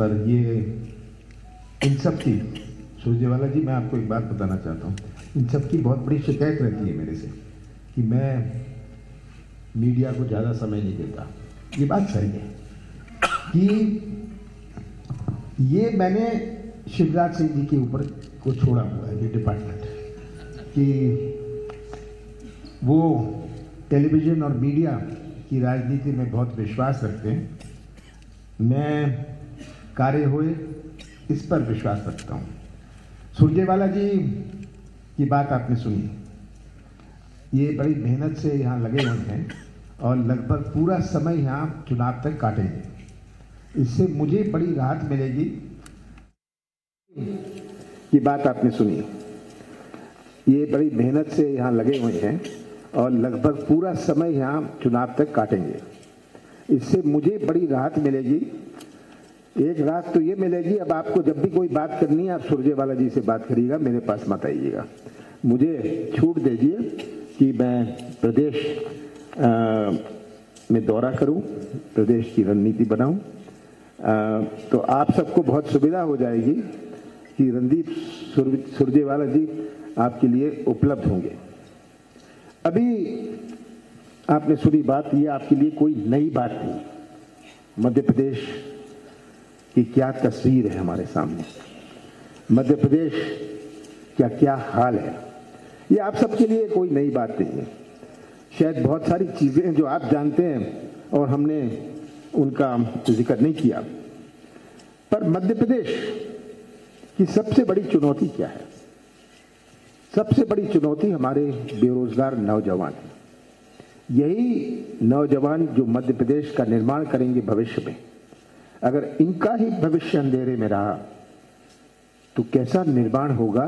पर ये इन सब की, सुरजेवाला जी मैं आपको एक बात बताना चाहता हूँ, इन सब की बहुत बड़ी शिकायत रहती है मेरे से कि मैं मीडिया को ज़्यादा समय नहीं देता। ये बात सही है कि ये मैंने शिवराज सिंह जी के ऊपर को छोड़ा हुआ है, ये डिपार्टमेंट, कि वो टेलीविज़न और मीडिया की राजनीति में बहुत विश्वास रखते हैं। मैं कार्य हुए इस पर विश्वास रखता हूँ। सुरजेवाला जी की बात आपने सुनी, ये बड़ी मेहनत से यहाँ लगे हुए हैं और लगभग पूरा समय यहाँ चुनाव तक काटेंगे। इससे मुझे बड़ी राहत मिलेगी। ये बात आपने सुनी, ये बड़ी मेहनत से यहाँ लगे हुए हैं और लगभग पूरा समय यहाँ चुनाव तक काटेंगे। इससे मुझे बड़ी राहत मिलेगी। एक राहत तो ये मिलेगी, अब आपको जब भी कोई बात करनी है आप सुरजेवाला जी से बात करिएगा, मेरे पास मत आइएगा। मुझे छूट दीजिए कि मैं प्रदेश में दौरा करूं, प्रदेश की रणनीति बनाऊं, तो आप सबको बहुत सुविधा हो जाएगी कि रणदीप सुरजेवाला जी आपके लिए उपलब्ध होंगे। अभी आपने सुनी बात, ये आपके लिए कोई नई बात नहीं। मध्य प्रदेश की क्या तस्वीर है हमारे सामने, मध्य प्रदेश क्या क्या हाल है, ये आप सबके लिए कोई नई बात नहीं है। शायद बहुत सारी चीजें हैं जो आप जानते हैं और हमने उनका जिक्र नहीं किया, पर मध्य प्रदेश की सबसे बड़ी चुनौती क्या है? सबसे बड़ी चुनौती हमारे बेरोजगार नौजवान हैं। यही नौजवान जो मध्य प्रदेश का निर्माण करेंगे भविष्य में। अगर इनका ही भविष्य अंधेरे में रहा तो कैसा निर्माण होगा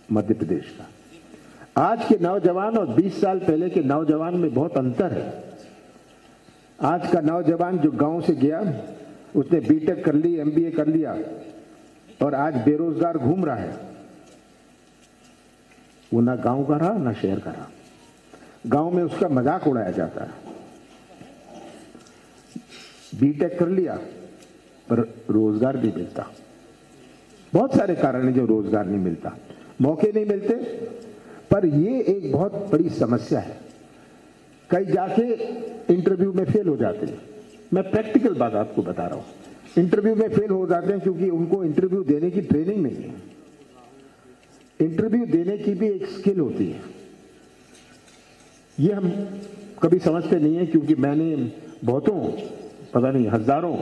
मध्य प्रदेश का? आज के नौजवान और 20 साल पहले के नौजवान में बहुत अंतर है। आज का नौजवान जो गांव से गया, उसने बीटेक कर ली, एमबीए कर लिया और आज बेरोजगार घूम रहा है, वो ना गांव का रहा ना शहर का रहा। गांव में उसका मजाक उड़ाया जाता है। बीटेक कर लिया पर रोजगार नहीं मिलता। बहुत सारे कारण हैं जो रोजगार नहीं मिलता, मौके नहीं मिलते, पर ये एक बहुत बड़ी समस्या है। कई जाके इंटरव्यू में फेल हो जाते हैं। मैं प्रैक्टिकल बात आपको बता रहा हूं। इंटरव्यू में फेल हो जाते हैं क्योंकि उनको इंटरव्यू देने की ट्रेनिंग नहीं है। इंटरव्यू देने की भी एक स्किल होती है, ये हम कभी समझते नहीं है, क्योंकि मैंने बहुतों, पता नहीं हजारों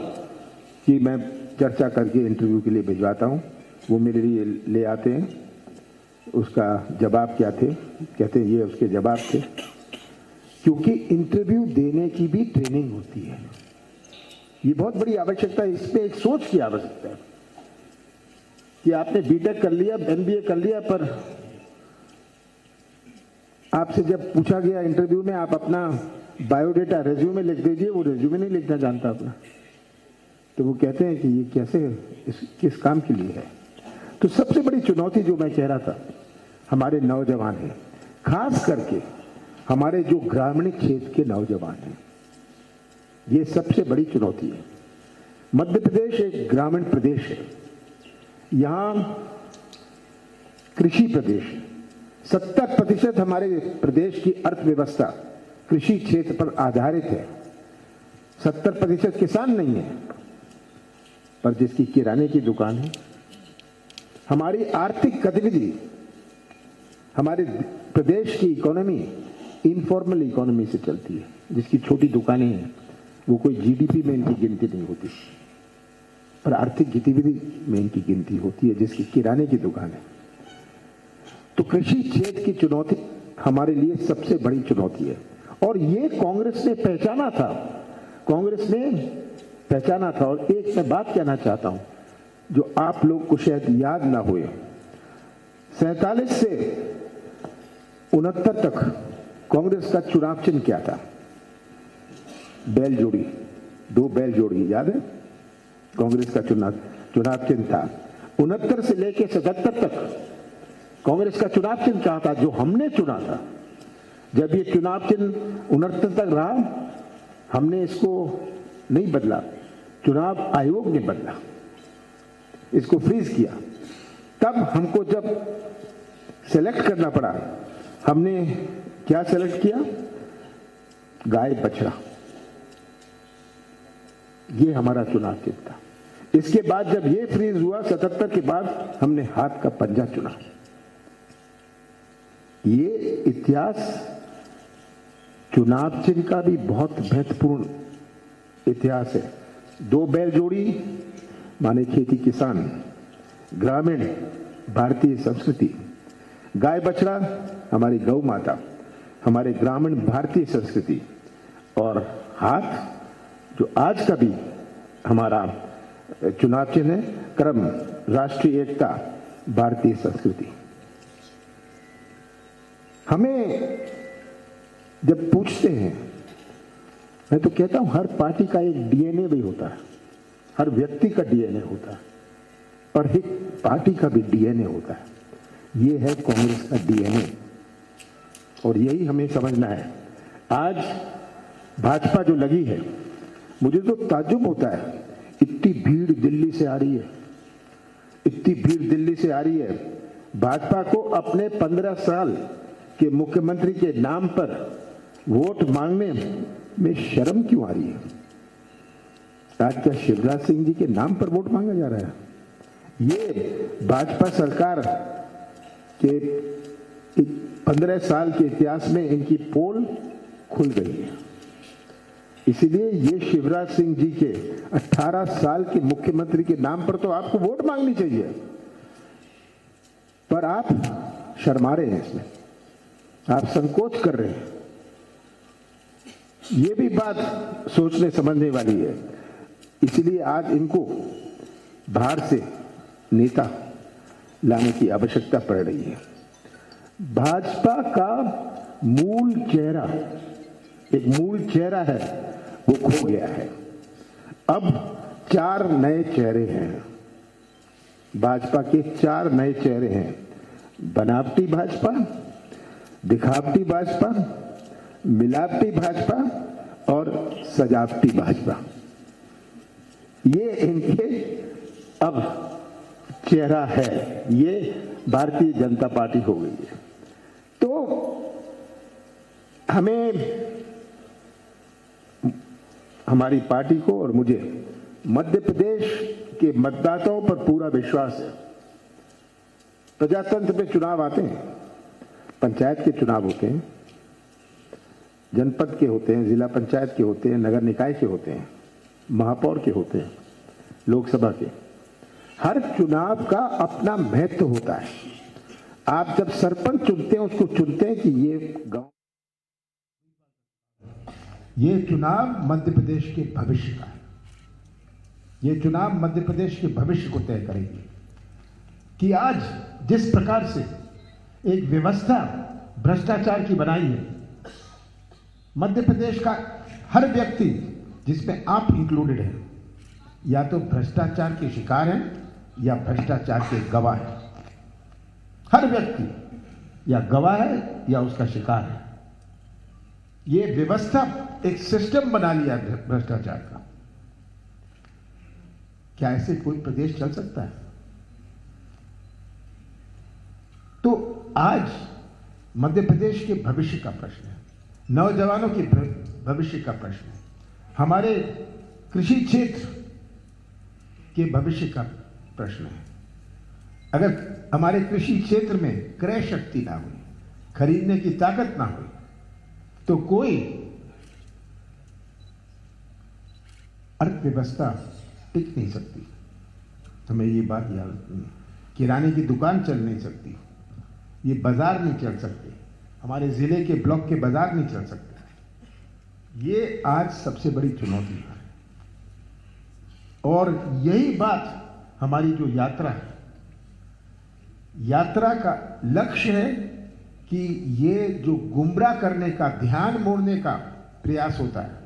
की मैं चर्चा करके इंटरव्यू के लिए भिजवाता हूं। वो मेरे लिए ले आते हैं, उसका जवाब क्या थे, कहते हैं ये उसके जवाब थे। क्योंकि इंटरव्यू देने की भी ट्रेनिंग होती है, ये बहुत बड़ी आवश्यकता है। इसमें एक सोच की आवश्यकता है कि आपने बीटेक कर लिया, एमबीए कर लिया, पर आपसे जब पूछा गया इंटरव्यू में आप अपना बायोडेटा रेज्यूमे लिख दीजिए, वो रेज्यूमे नहीं लिखना जानता अपना, तो वो कहते हैं कि ये कैसे, किस काम के लिए है। तो सबसे बड़ी चुनौती जो मैं कह रहा था, हमारे नौजवान हैं, खास करके हमारे जो ग्रामीण क्षेत्र के नौजवान हैं, ये सबसे बड़ी चुनौती है। मध्य प्रदेश एक ग्रामीण प्रदेश है, यहां कृषि प्रदेश है। 70% हमारे प्रदेश की अर्थव्यवस्था कृषि क्षेत्र पर आधारित है। 70% किसान नहीं है, पर जिसकी किराने की दुकान है। हमारी आर्थिक गतिविधि, हमारे प्रदेश की इकोनॉमी इनफॉर्मल इकोनॉमी से चलती है। जिसकी छोटी दुकानें हैं वो कोई जीडीपी में इनकी गिनती नहीं होती, पर आर्थिक गतिविधि में इनकी गिनती होती है, जिसकी किराने की दुकान है। तो कृषि क्षेत्र की चुनौती हमारे लिए सबसे बड़ी चुनौती है, और ये कांग्रेस ने पहचाना था। कांग्रेस ने पहचाना था। और एक मैं बात कहना चाहता हूं जो आप लोग को शायद याद ना हो, 47 से 69 तक कांग्रेस का चुनाव चिन्ह क्या था? बैलजोड़ी, 2 बैलजोड़ी, याद है? कांग्रेस का चुनाव चिन्ह था। 69 से लेकर 77 तक कांग्रेस का चुनाव चिन्ह क्या था? जो हमने चुना था। जब ये चुनाव चिन्ह 69 तक रहा, हमने इसको नहीं बदला, चुनाव आयोग ने बदला। इसको फ्रीज किया। तब हमको जब सेलेक्ट करना पड़ा, हमने क्या सेलेक्ट किया? गाय बछड़ा। ये हमारा चुनाव चिन्ह था। इसके बाद जब ये फ्रीज हुआ 77 के बाद, हमने हाथ का पंजा चुना। ये इतिहास चुनाव चिन्ह का भी बहुत महत्वपूर्ण इतिहास है। 2 बैल जोड़ी माने खेती किसान, ग्रामीण भारतीय संस्कृति, गाय बछड़ा हमारी गौ माता, हमारे ग्रामीण भारतीय संस्कृति, और हाथ जो आज का भी हमारा चुनाव चिन्ह है, क्रम राष्ट्रीय एकता भारतीय संस्कृति। हमें जब पूछते हैं, मैं तो कहता हूं हर पार्टी का एक डीएनए भी होता है, हर व्यक्ति का डीएनए होता है, और एक पार्टी का भी डीएनए होता है। ये है कांग्रेस का डीएनए, और यही हमें समझना है। आज भाजपा जो लगी है, मुझे तो ताज्जुब होता है, इतनी भीड़ दिल्ली से आ रही है, इतनी भीड़ दिल्ली से आ रही है। भाजपा को अपने 15 साल के मुख्यमंत्री के नाम पर वोट मांगने में शर्म क्यों आ रही है? आज क्या शिवराज सिंह जी के नाम पर वोट मांगा जा रहा है? ये भाजपा सरकार के 15 साल के इतिहास में इनकी पोल खुल गई है। इसीलिए ये शिवराज सिंह जी के 18 साल के मुख्यमंत्री के नाम पर तो आपको वोट मांगनी चाहिए, पर आप शर्मा रहे हैं, इसमें आप संकोच कर रहे हैं। ये भी बात सोचने समझने वाली है। इसलिए आज इनको बाहर से नेता लाने की आवश्यकता पड़ रही है। भाजपा का मूल चेहरा, एक मूल चेहरा है, वो खो गया है। अब 4 नए चेहरे हैं। भाजपा के 4 नए चेहरे हैं। बनावटी भाजपा, दिखावटी भाजपा, मिलावटी भाजपा और सजावटी भाजपा। ये इनके अब चेहरा है। ये भारतीय जनता पार्टी हो गई है। तो हमें, हमारी पार्टी को और मुझे मध्य प्रदेश के मतदाताओं पर पूरा विश्वास है। प्रजातंत्र में चुनाव आते हैं, पंचायत के चुनाव होते हैं, जनपद के होते हैं, जिला पंचायत के होते हैं, नगर निकाय के होते हैं, महापौर के होते हैं, लोकसभा के। हर चुनाव का अपना महत्व होता है। आप जब सरपंच चुनते हैं, उसको चुनते हैं कि ये गांव, ये चुनाव मध्य प्रदेश के भविष्य का है। ये चुनाव मध्य प्रदेश के भविष्य को तय करेगी कि आज जिस प्रकार से एक व्यवस्था भ्रष्टाचार की बनाई है, मध्य प्रदेश का हर व्यक्ति, जिसमें आप इंक्लूडेड हैं, या तो भ्रष्टाचार के शिकार हैं या भ्रष्टाचार के गवाह है। हर व्यक्ति या गवाह है या उसका शिकार है। ये व्यवस्था एक सिस्टम बना लिया भ्रष्टाचार का। क्या ऐसे कोई प्रदेश चल सकता है? तो आज मध्य प्रदेश के भविष्य का प्रश्न है, नौजवानों के भविष्य का प्रश्न है, हमारे कृषि क्षेत्र के भविष्य का प्रश्न है। अगर हमारे कृषि क्षेत्र में क्रय शक्ति ना हुई, खरीदने की ताकत ना हुई, तो कोई अर्थव्यवस्था टिक नहीं सकती। हमें ये बात याद रखनी है। किराने की दुकान चल नहीं सकती, ये बाजार नहीं चल सकते, हमारे जिले के ब्लॉक के बाजार नहीं चल सकते। ये आज सबसे बड़ी चुनौती है। और यही बात हमारी जो यात्रा है, यात्रा का लक्ष्य है कि ये जो गुमराह करने का, ध्यान मोड़ने का प्रयास होता है,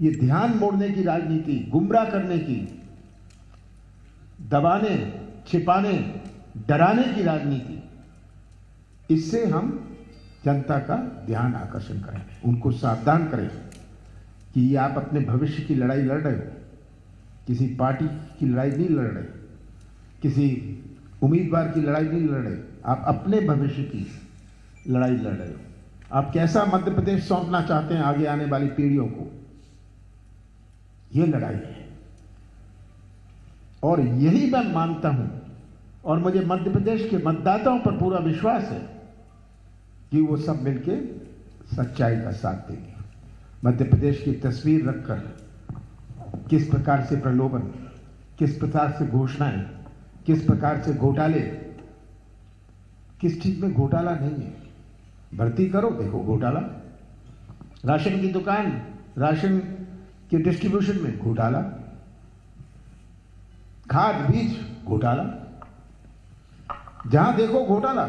ये ध्यान मोड़ने की राजनीति, गुमराह करने की, दबाने, छिपाने, डराने की राजनीति, इससे हम जनता का ध्यान आकर्षण करें, उनको सावधान करें कि ये आप अपने भविष्य की लड़ाई लड़ रहे हो। किसी पार्टी की लड़ाई नहीं लड़ रहे, किसी उम्मीदवार की लड़ाई नहीं लड़ रहे, आप अपने भविष्य की लड़ाई लड़ रहे हो। आप कैसा मध्य प्रदेश सौंपना चाहते हैं आगे आने वाली पीढ़ियों को, ये लड़ाई है। और यही मैं मानता हूं और मुझे मध्य प्रदेश के मतदाताओं पर पूरा विश्वास है कि वो सब मिलके सच्चाई का साथ देंगे। मध्य प्रदेश की तस्वीर रखकर किस प्रकार से प्रलोभन, किस प्रकार से घोषणाएं, किस प्रकार से घोटाले, किस चीज में घोटाला नहीं है। भर्ती करो, देखो घोटाला, राशन की दुकान, राशन के डिस्ट्रीब्यूशन में घोटाला, खाद बीज घोटाला, जहां देखो घोटाला।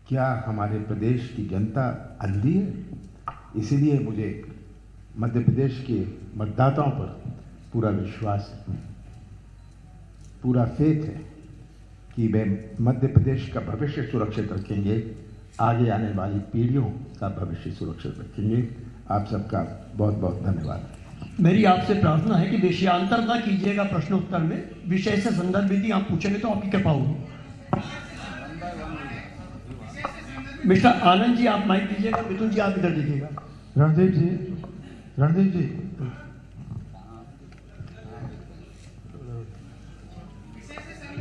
क्या हमारे प्रदेश की जनता अंधी है? इसीलिए मुझे मध्य प्रदेश के मतदाताओं पर पूरा विश्वास है, पूरा फेथ है कि वे मध्य प्रदेश का भविष्य सुरक्षित रखेंगे, आगे आने वाली पीढ़ियों का भविष्य सुरक्षित रखेंगे। आप सबका बहुत बहुत धन्यवाद। मेरी आपसे प्रार्थना है कि विषयांतर ना कीजिएगा प्रश्न उत्तर में, विषय से संदर्भित आप पूछेंगे तो आपकी कृपा होगी। मिस्टर आनंद जी आप माइक दीजिएगा, मिथुन जी आप इधर दीजिएगा। रणदीप जी, रणदीप जी,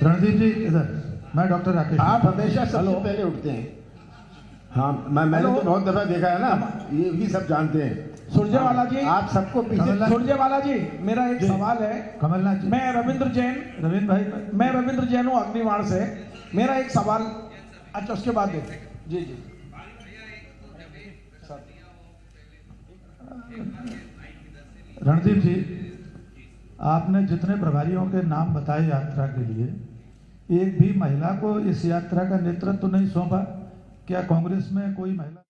रणदीप जी इधर। मैं डॉक्टर राकेश। आप हमेशा सबसे पहले उठते हैं। हाँ, मैंने तो बहुत दफा देखा है ना, ये भी सब जानते हैं। सुरजेवाला जी, आप सबको पीछे। सुरजेवाला जी, मेरा एक सवाल है। कमलनाथ जी, मैं रविंद्र जैन, मैं रविंद्र जैन हूँ अग्निवाण से। मेरा एक सवाल, अच्छा उसके बाद देते। जी जी रणदीप जी, आपने जितने प्रभारियों के नाम बताए यात्रा के लिए, एक भी महिला को इस यात्रा का नेतृत्व तो नहीं सौंपा? क्या कांग्रेस में कोई महिला?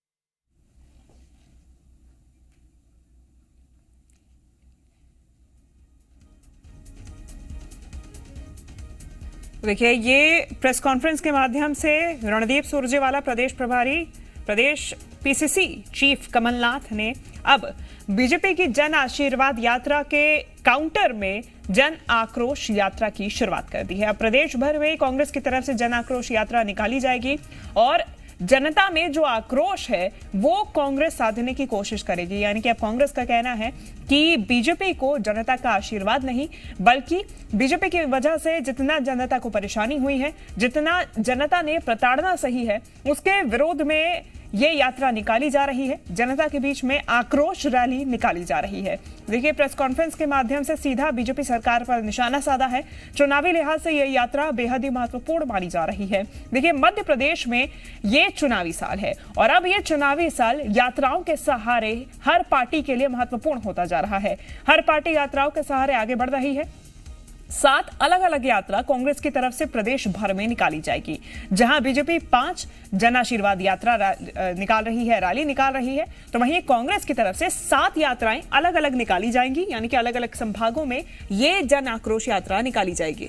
देखिए, ये प्रेस कॉन्फ्रेंस के माध्यम से रणदीप सुरजेवाला प्रदेश प्रभारी, प्रदेश पीसीसी चीफ कमलनाथ ने अब बीजेपी की जन आशीर्वाद यात्रा के काउंटर में जन आक्रोश यात्रा की शुरुआत कर दी है। अब प्रदेश भर में कांग्रेस की तरफ से जन आक्रोश यात्रा निकाली जाएगी और जनता में जो आक्रोश है वो कांग्रेस साधने की कोशिश करेगी। यानी कि अब कांग्रेस का कहना है कि बीजेपी को जनता का आशीर्वाद नहीं, बल्कि बीजेपी की वजह से जितना जनता को परेशानी हुई है, जितना जनता ने प्रताड़ना सही है, उसके विरोध में ये यात्रा निकाली जा रही है। जनता के बीच में आक्रोश रैली निकाली जा रही है। देखिए, प्रेस कॉन्फ्रेंस के माध्यम से सीधा बीजेपी सरकार पर निशाना साधा है। चुनावी लिहाज से यह यात्रा बेहद ही महत्वपूर्ण मानी जा रही है। देखिए, मध्य प्रदेश में ये चुनावी साल है और अब ये चुनावी साल यात्राओं के सहारे हर पार्टी के लिए महत्वपूर्ण होता जा रहा है। हर पार्टी यात्राओं के सहारे आगे बढ़ रही है। 7 अलग अलग यात्रा कांग्रेस की तरफ से प्रदेश भर में निकाली जाएगी, जहां बीजेपी 5 जन आशीर्वाद यात्रा निकाल रही है, रैली निकाल रही है, तो वहीं कांग्रेस की तरफ से 7 यात्राएं अलग अलग निकाली जाएंगी। यानी कि अलग अलग संभागों में ये जन आक्रोश यात्रा निकाली जाएगी।